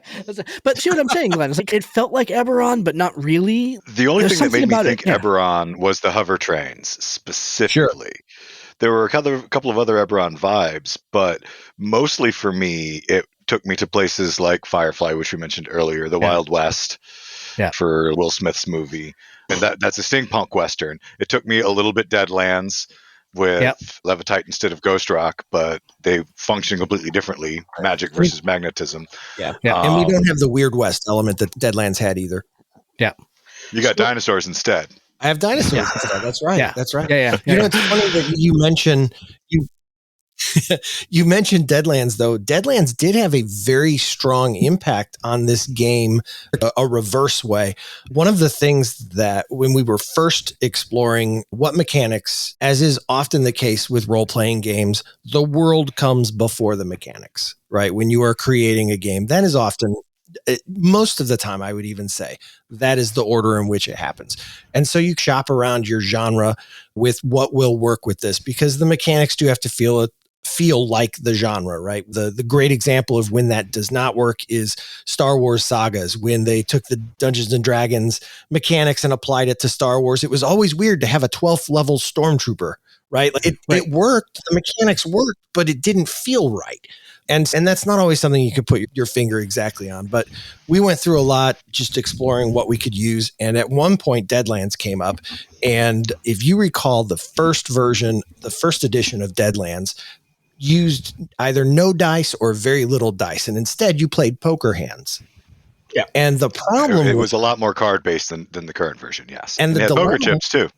but see what I'm saying, Glenn? It's like it felt like Eberron, but not really. The only thing that made me think Eberron was the hover trains specifically. Sure. There were a couple of other Eberron vibes, but mostly for me, it took me to places like Firefly, which we mentioned earlier, the Wild West for Will Smith's movie, and that's a steampunk western. It took me a little bit Deadlands with levitite instead of ghost rock, but they function completely differently. Magic versus magnetism. Yeah. And we don't have the Weird West element that Deadlands had either. Yeah. You got dinosaurs instead. I have dinosaurs instead. That's right. Yeah. That's right. Yeah. You know, it's funny that you mentioned you mentioned Deadlands, though. Deadlands did have a very strong impact on this game, a reverse way. One of the things that when we were first exploring what mechanics, as is often the case with role-playing games, the world comes before the mechanics, right? When you are creating a game, that is often most of the time, I would even say that is the order in which it happens. And so you shop around your genre with what will work with this, because the mechanics do have to feel like the genre, right? The great example of when that does not work is Star Wars sagas. When they took the Dungeons and Dragons mechanics and applied it to Star Wars, it was always weird to have a 12th level stormtrooper, right? Like it worked, the mechanics worked, but it didn't feel right. And that's not always something you could put your finger exactly on, but we went through a lot just exploring what we could use. And at one point, Deadlands came up. And if you recall, the first edition of Deadlands used either no dice or very little dice. And instead you played poker hands. Yeah. And the problem it was a lot more card based than the current version. Yes. And they had poker chips too.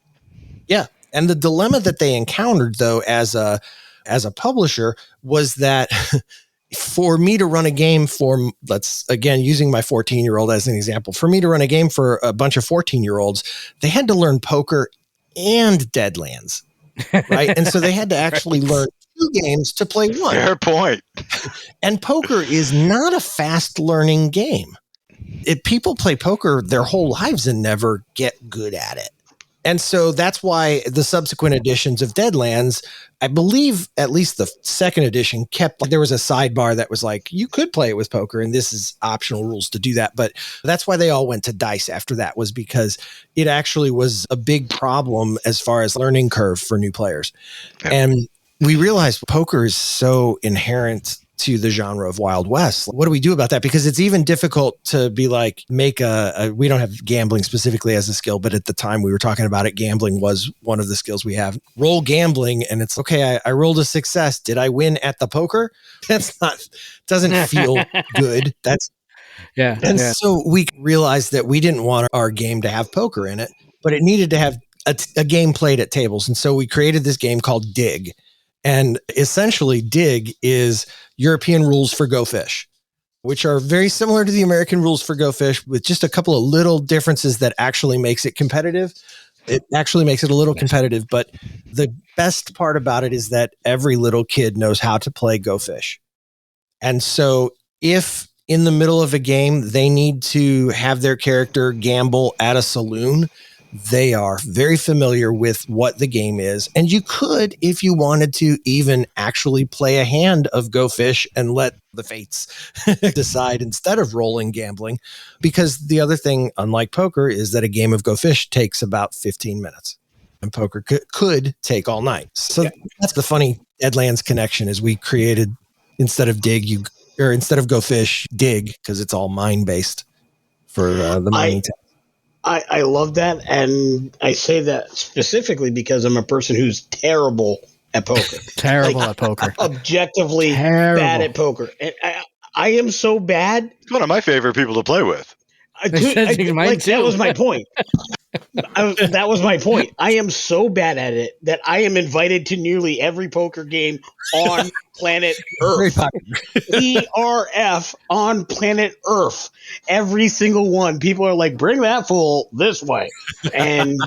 Yeah. And the dilemma that they encountered though, as a publisher, was that for me to run a game for, let's again, using my 14-year-old as an example, for me to run a game for a bunch of 14-year-olds, they had to learn poker and Deadlands. Right. And so they had to actually learn 2 games to play one. Fair point. And poker is not a fast learning game. If people play poker their whole lives and never get good at it. And so that's why the subsequent editions of Deadlands, I believe at least the second edition there was a sidebar that was like, you could play it with poker and this is optional rules to do that. But that's why they all went to dice after that, was because it actually was a big problem as far as learning curve for new players. Yep. And we realized poker is so inherent to the genre of Wild West. What do we do about that? Because it's even difficult to be like, make we don't have gambling specifically as a skill, but at the time we were talking about it, gambling was one of the skills we have. Roll gambling, and it's okay, I rolled a success. Did I win at the poker? Doesn't feel good. So we realized that we didn't want our game to have poker in it, but it needed to have a game played at tables. And so we created this game called Dig. And essentially, Dig is European rules for Go Fish, which are very similar to the American rules for Go Fish, with just a couple of little differences that actually makes it competitive. It actually makes it a little competitive, but the best part about it is that every little kid knows how to play Go Fish. And so if in the middle of a game, they need to have their character gamble at a saloon, they are very familiar with what the game is. And you could, if you wanted to, even actually play a hand of Go Fish and let the fates decide instead of rolling gambling. Because the other thing, unlike poker, is that a game of Go Fish takes about 15 minutes. And poker could take all night. So that's the funny Deadlands connection, is we created, instead of instead of Go Fish, Dig, because it's all mine-based for the mining tech. I love that, and I say that specifically because I'm a person who's terrible at poker. At poker. Objectively bad at poker. And I am so bad. It's one of my favorite people to play with. That was my point. That was my point. I am so bad at it that I am invited to nearly every poker game on planet Earth. ERF on planet Earth. Every single one. People are like, bring that fool this way and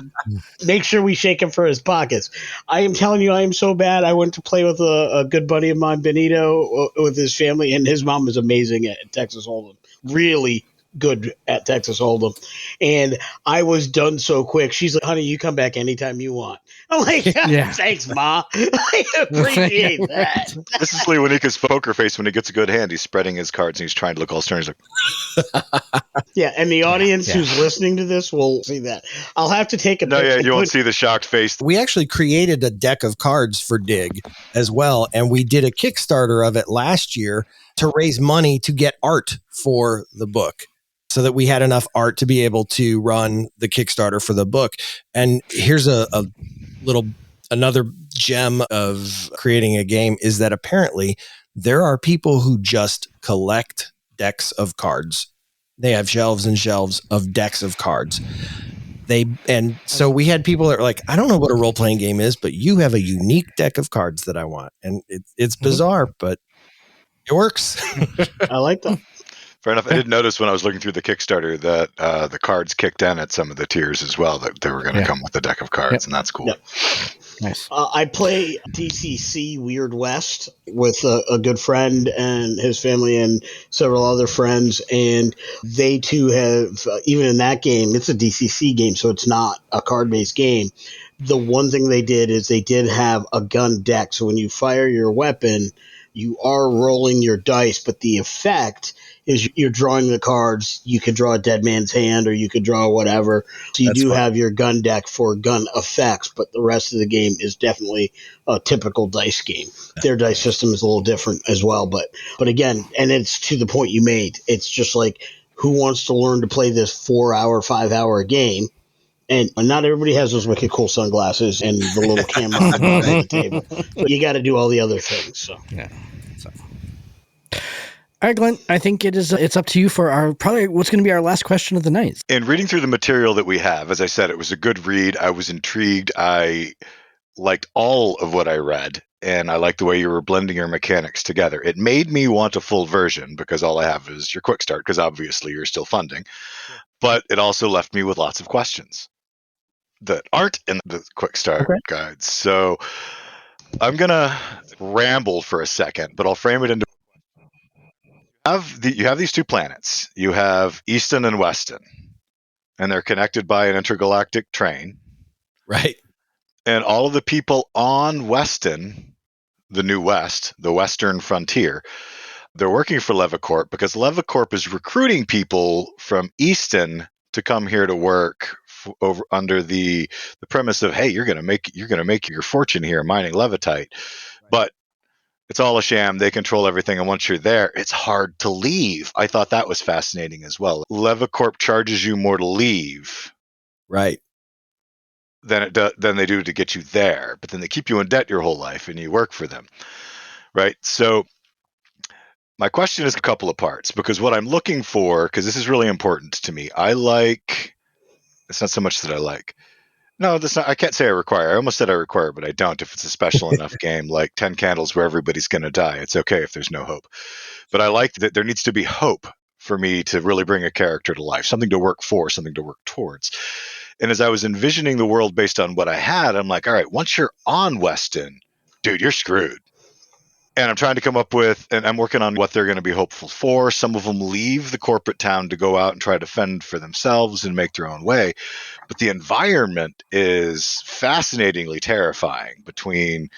make sure we shake him for his pockets. I am telling you, I am so bad. I went to play with a good buddy of mine, Benito, with his family, and his mom is amazing at Texas Hold'em. Really good at Texas Hold'em, and I was done so quick. She's like, honey, you come back anytime you want. I'm like, thanks, Ma. I appreciate that. This is Lewanika's poker face when he gets a good hand. He's spreading his cards and he's trying to look all stern. He's like, yeah, and the audience who's listening to this will see that. I'll have to take a picture. You won't see the shocked face. We actually created a deck of cards for Dig as well, and we did a Kickstarter of it last year to raise money to get art for the book, so that we had enough art to be able to run the Kickstarter for the book. And here's another gem of creating a game, is that apparently there are people who just collect decks of cards. They have shelves and shelves of decks of cards. So we had people that were like, I don't know what a role-playing game is, but you have a unique deck of cards that I want. And it's bizarre, but it works. I like that. Fair enough. I did notice when I was looking through the Kickstarter that the cards kicked in at some of the tiers as well, that they were going to come with a deck of cards, and that's cool. Nice. I play DCC Weird West with a good friend and his family and several other friends, and they too have, even in that game, it's a DCC game, so it's not a card-based game. The one thing they did is they did have a gun deck, so when you fire your weapon, you are rolling your dice, but the effect is you're drawing the cards. You could draw a dead man's hand or you could draw whatever. So you do have your gun deck for gun effects, but the rest of the game is definitely a typical dice game. Their dice system is a little different as well, but again, and it's to the point you made. It's just like, who wants to learn to play this 4-hour, 5-hour game? And not everybody has those wicked cool sunglasses and the little camera on the bottom of the table. So you got to do all the other things. So yeah. So. All right, Glenn, I think it's up to you for our probably what's going to be our last question of the night. In reading through the material that we have, as I said, it was a good read. I was intrigued. I liked all of what I read, and I liked the way you were blending your mechanics together. It made me want a full version because all I have is your quick start, because obviously you're still funding. But it also left me with lots of questions that aren't in the quick start guides. So I'm going to ramble for a second, but I'll frame it into you have these two planets. You have Easton and Weston, and they're connected by an intergalactic train. Right. And all of the people on Weston, the New West, the Western frontier, they're working for Levacorp because Levacorp is recruiting people from Easton to come here to work over under the premise of, hey, you're going to make your fortune here mining levitite. But it's all a sham. They control everything. And once you're there, it's hard to leave. I thought that was fascinating as well. Levacorp charges you more to leave. Right. Than they do to get you there. But then they keep you in debt your whole life and you work for them. Right. So my question is a couple of parts, because what I'm looking for, because this is really important to me, it's not so much that I like. No, I can't say I require. I almost said I require, but I don't. If it's a special enough game like 10 Candles where everybody's going to die, it's okay if there's no hope. But I like that there needs to be hope for me to really bring a character to life, something to work for, something to work towards. And as I was envisioning the world based on what I had, I'm like, all right, once you're on Weston, dude, you're screwed. And I'm trying to come up with, and I'm working on what they're going to be hopeful for. Some of them leave the corporate town to go out and try to fend for themselves and make their own way. But the environment is fascinatingly terrifying between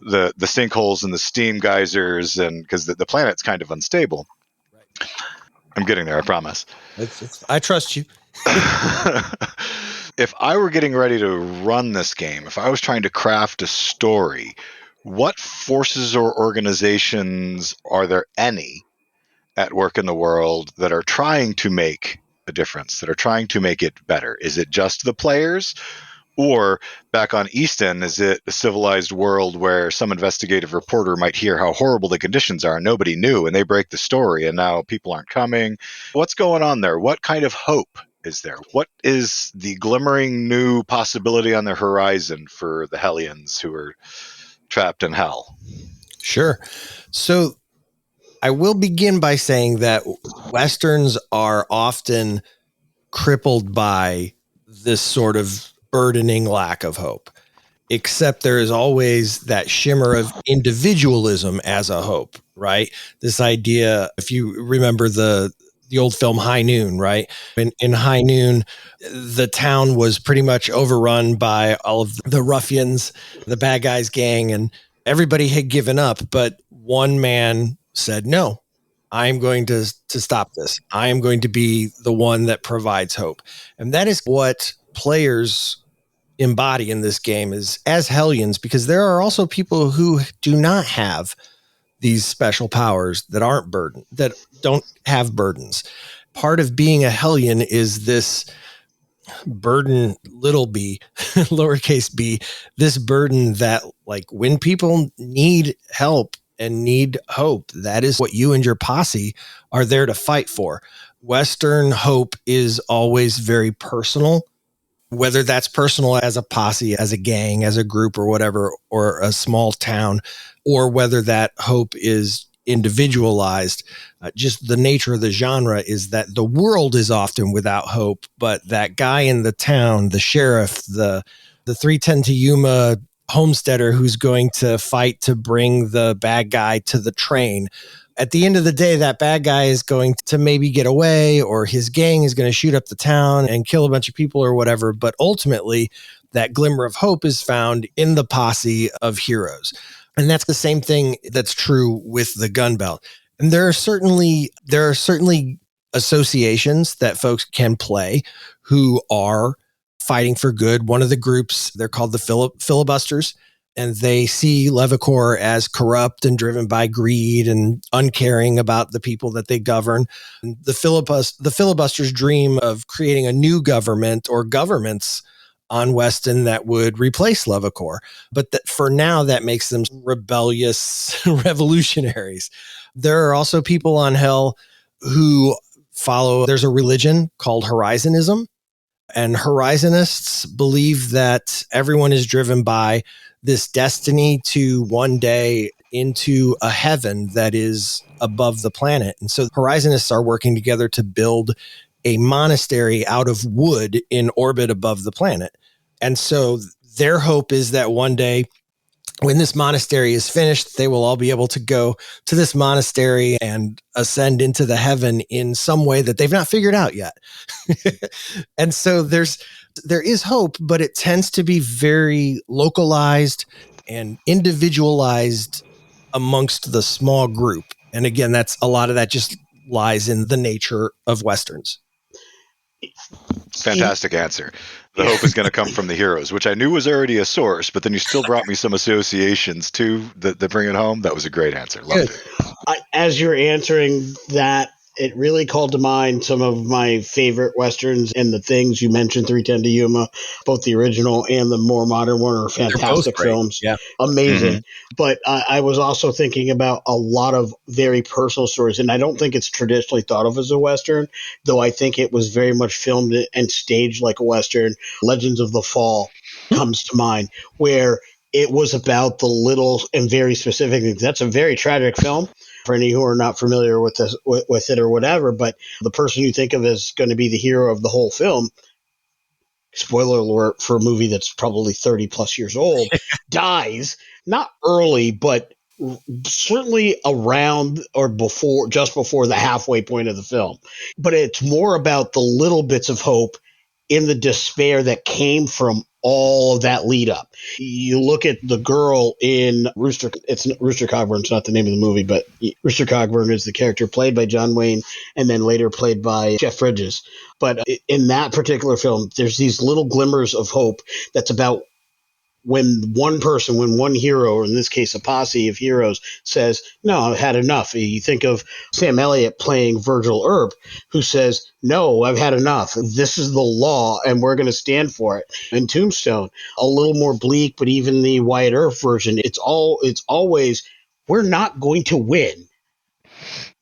the sinkholes and the steam geysers, and because the planet's kind of unstable. Right. I'm getting there, I promise. I trust you. If I were getting ready to run this game, if I was trying to craft a story, what forces or organizations are there any at work in the world that are trying to make a difference, that are trying to make it better? Is it just the players? Or back on Easton, is it a civilized world where some investigative reporter might hear how horrible the conditions are and nobody knew, and they break the story and now people aren't coming? What's going on there? What kind of hope is there? What is the glimmering new possibility on the horizon for the Hellions who are trapped in hell? Sure. So I will begin by saying that Westerns are often crippled by this sort of burdening lack of hope, except there is always that shimmer of individualism as a hope, right? This idea, if you remember the old film High Noon, right? In High Noon, the town was pretty much overrun by all of the ruffians, the bad guys gang, and everybody had given up, but one man said, no, I'm going to stop this. I am going to be the one that provides hope. And that is what players embody in this game is as Hellions, because there are also people who do not have these special powers that aren't burdened, that don't have burdens. Part of being a Hellion is this burden, little b, lowercase b, this burden that, like, when people need help and need hope, that is what you and your posse are there to fight for. Western hope is always very personal, whether that's personal as a posse, as a gang, as a group or whatever, or a small town, or whether that hope is individualized. Just the nature of the genre is that the world is often without hope, but that guy in the town, the sheriff, the 310 to Yuma homesteader who's going to fight to bring the bad guy to the train. At the end of the day, that bad guy is going to maybe get away, or his gang is going to shoot up the town and kill a bunch of people or whatever. But ultimately, that glimmer of hope is found in the posse of heroes. And that's the same thing that's true with the gun belt. And there are certainly associations that folks can play who are fighting for good. One of the groups, they're called the filibusters, and they see Lewanika as corrupt and driven by greed and uncaring about the people that they govern. The filibusters dream of creating a new government or governments on Weston that would replace Lewanika. But that for now, that makes them rebellious revolutionaries. There are also people on Hell who there's a religion called Horizonism. And Horizonists believe that everyone is driven by this destiny to one day into a heaven that is above the planet. And so Horizonists are working together to build a monastery out of wood in orbit above the planet. And so their hope is that one day, when this monastery is finished, they will all be able to go to this monastery and ascend into the heaven in some way that they've not figured out yet. And so there is hope, but it tends to be very localized and individualized amongst the small group. And again, that's a lot of that just lies in the nature of Westerns. Fantastic answer. The hope is going to come from the heroes, which I knew was already a source, but then you still brought me some associations too that bring it home. That was a great answer. Loved it. As you're answering that, it really called to mind some of my favorite Westerns, and the things you mentioned, 310 to Yuma, both the original and the more modern one are fantastic films. Yeah. Amazing. Mm-hmm. But I was also thinking about a lot of very personal stories, and I don't think it's traditionally thought of as a Western, though I think it was very much filmed and staged like a Western. Legends of the Fall comes to mind, where it was about the little and very specific things. That's a very tragic film for any who are not familiar with it or whatever, but the person you think of as going to be the hero of the whole film, spoiler alert for a movie that's probably 30 plus years old, dies, not early, but certainly around or before, just before the halfway point of the film. But it's more about the little bits of hope in the despair that came from all of that lead up. You look at the girl in Rooster Cogburn. It's not the name of the movie, but Rooster Cogburn is the character played by John Wayne and then later played by Jeff Bridges. But in that particular film, there's these little glimmers of hope that's about when one hero, or in this case a posse of heroes, says, no, I've had enough. You think of Sam Elliott playing Virgil Earp, who says, no, I've had enough. This is the law, and we're going to stand for it. In Tombstone, a little more bleak, but even the Wyatt Earp version, it's always, we're not going to win.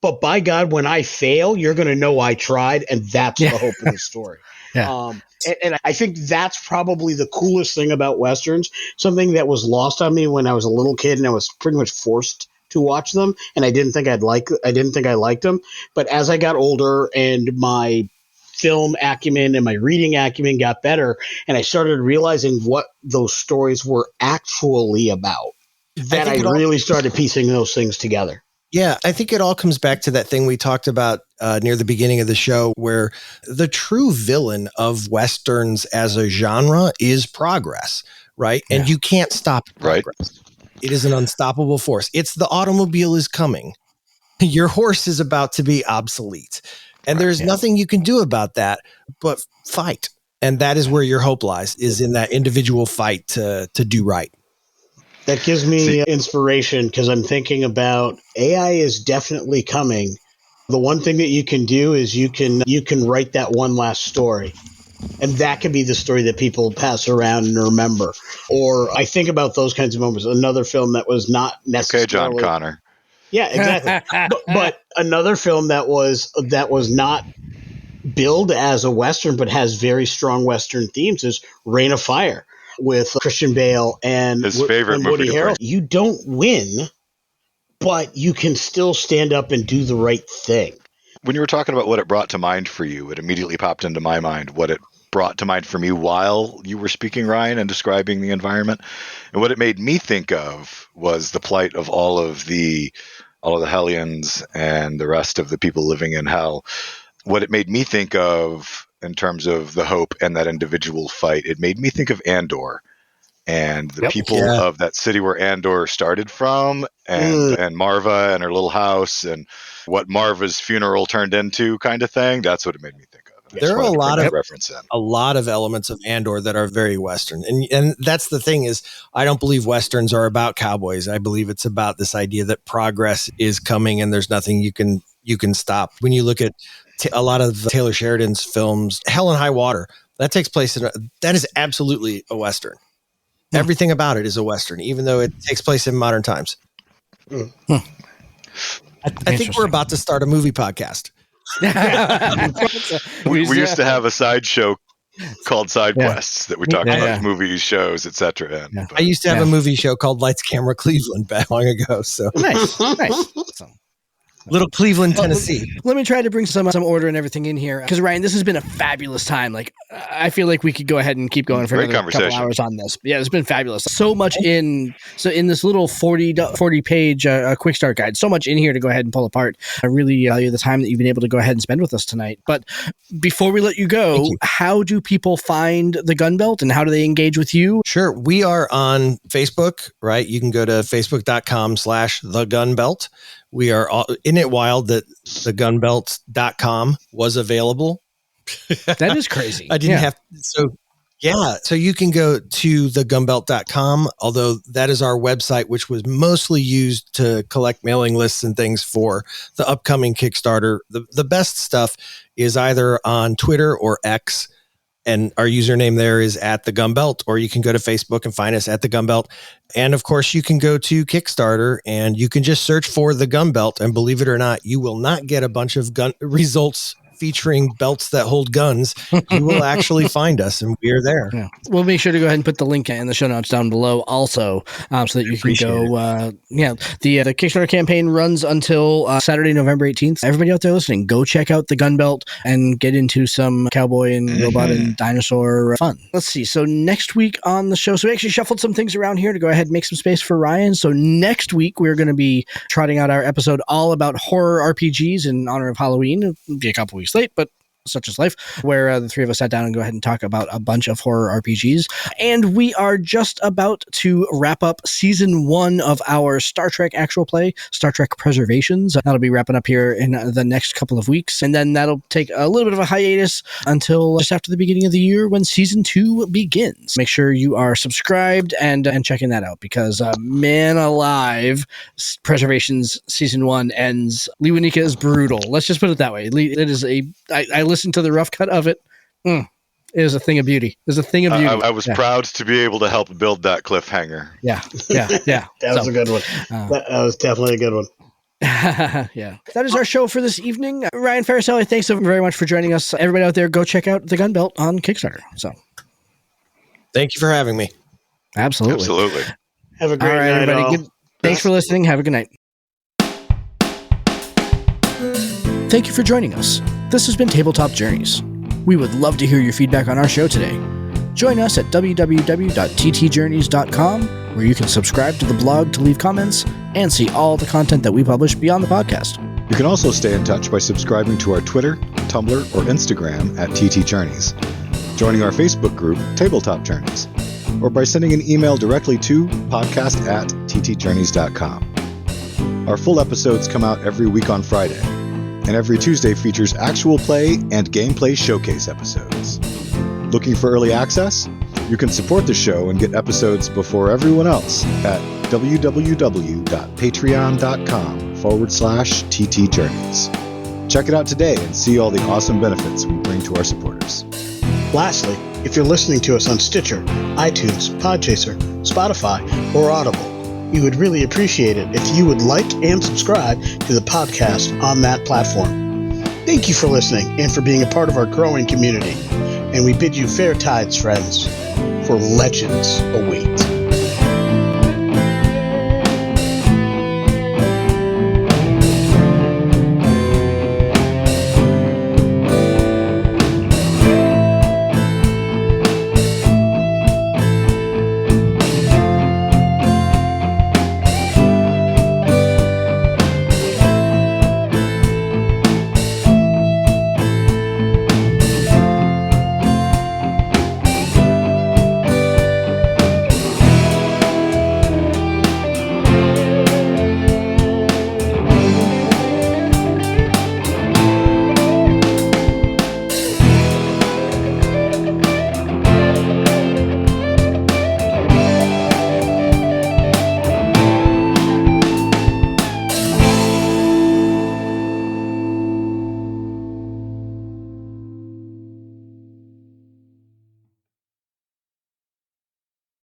But by God, when I fail, you're going to know I tried, and that's the hope of the story. Yeah. And I think that's probably the coolest thing about Westerns, something that was lost on me when I was a little kid and I was pretty much forced to watch them. And I didn't think I liked them. But as I got older and my film acumen and my reading acumen got better, and I started realizing what those stories were actually about, then I really started piecing those things together. Yeah, I think it all comes back to that thing we talked about near the beginning of the show, where the true villain of Westerns as a genre is progress, right? Yeah. And you can't stop progress. Right. It is an unstoppable force. It's the automobile is coming. Your horse is about to be obsolete. And there's nothing you can do about that but fight. And that is where your hope lies, is in that individual fight to do right. That gives me inspiration, because I'm thinking about AI is definitely coming. The one thing that you can do is you can write that one last story. And that can be the story that people pass around and remember. Or I think about those kinds of moments. Another film that was not necessarily... Okay, John Connor. Yeah, exactly. but another film that was not billed as a Western but has very strong Western themes is Reign of Fire, with Christian Bale and his favorite and Woody Harrelson. You don't win, but you can still stand up and do the right thing. When you were talking about what it brought to mind for you, it immediately popped into my mind what it brought to mind for me while you were speaking, Ryan, and describing the environment. And what it made me think of was the plight of all of the Hellions and the rest of the people living in hell. What it made me think of in terms of the hope and that individual fight, it made me think of Andor and the people of that city where Andor started from, and Marva and her little house and what Marva's funeral turned into, kind of thing. That's what it made me think of. There are a lot of elements of Andor that are very Western. And that's the thing is, I don't believe Westerns are about cowboys. I believe it's about this idea that progress is coming and there's nothing you can stop. When you look at a lot of Taylor Sheridan's films, Hell and High Water, that takes place that is absolutely a Western. Everything about it is a Western, even though it takes place in modern times. I think we're about to start a movie podcast. we used to have a sideshow called Side Quests that we talked about movies, shows, etc. I used to have a movie show called Lights, Camera, Cleveland back long ago. So nice. Little Cleveland, Tennessee. Let me try to bring some order and everything in here, because Ryan, this has been a fabulous time. Like, I feel like we could go ahead and keep going for another couple hours on this. Yeah, it's been fabulous. So much in this little 40 page quick start guide. So much in here to go ahead and pull apart. I really value the time that you've been able to go ahead and spend with us tonight. But before we let you go, how do people find the Gun Belt and how do they engage with you? Sure, we are on Facebook. Right, you can go to facebook.com/thegunbelt. We are in it wild that thegunbelt.com was available. That is crazy. I didn't have so you can go to thegunbelt.com, although that is our website, which was mostly used to collect mailing lists and things for the upcoming Kickstarter. The best stuff is either on Twitter or X, and our username there is @thegunbelt, or you can go to Facebook and find us at the Gunbelt. And of course, you can go to Kickstarter and you can just search for the Gun Belt. And believe it or not, you will not get a bunch of gun results featuring belts that hold guns. You will actually find us, and we are there. Yeah. We'll make sure to go ahead and put the link in the show notes down below also, so that you can go. The Kickstarter campaign runs until Saturday, November 18th. Everybody out there listening, go check out the Gun Belt and get into some cowboy and robot and dinosaur fun. Let's see. So next week on the show, so we actually shuffled some things around here to go ahead and make some space for Ryan. So next week, we're going to be trotting out our episode all about horror RPGs in honor of Halloween. It'll be a couple weeks late, but such is life, where the three of us sat down and go ahead and talk about a bunch of horror RPGs. And we are just about to wrap up season 1 of our Star Trek actual play, Star Trek Preservations. That'll be wrapping up here in the next couple of weeks. And then that'll take a little bit of a hiatus until just after the beginning of the year when season 2 begins. Make sure you are subscribed and checking that out, because man alive, Preservations season 1 ends. Lewanika is brutal. Let's just put it that way. It is I listened to the rough cut of it. It is a thing of beauty. It's a thing of beauty. I was proud to be able to help build that cliffhanger. Yeah. That was a good one. That was definitely a good one. Yeah. That is our show for this evening. Ryan Faracelli, thanks so very much for joining us. Everybody out there, go check out the Gun Belt on Kickstarter. So, thank you for having me. Absolutely. Have a great night, everybody. all. Thanks for listening. Have a good night. Thank you for joining us. This has been Tabletop Journeys. We would love to hear your feedback on our show today. Join us at www.ttjourneys.com, where you can subscribe to the blog to leave comments and see all the content that we publish beyond the podcast. You can also stay in touch by subscribing to our Twitter, Tumblr, or Instagram at TT Journeys, joining our Facebook group, Tabletop Journeys, or by sending an email directly to podcast@ttjourneys.com. Our full episodes come out every week on Friday, and every Tuesday features actual play and gameplay showcase episodes. Looking for early access? You can support the show and get episodes before everyone else at www.patreon.com/ttjourneys. Check it out today and see all the awesome benefits we bring to our supporters. Lastly, if you're listening to us on Stitcher, iTunes, Podchaser, Spotify, or Audible, we would really appreciate it if you would like and subscribe to the podcast on that platform. Thank you for listening and for being a part of our growing community. And we bid you fair tides, friends, for legends await.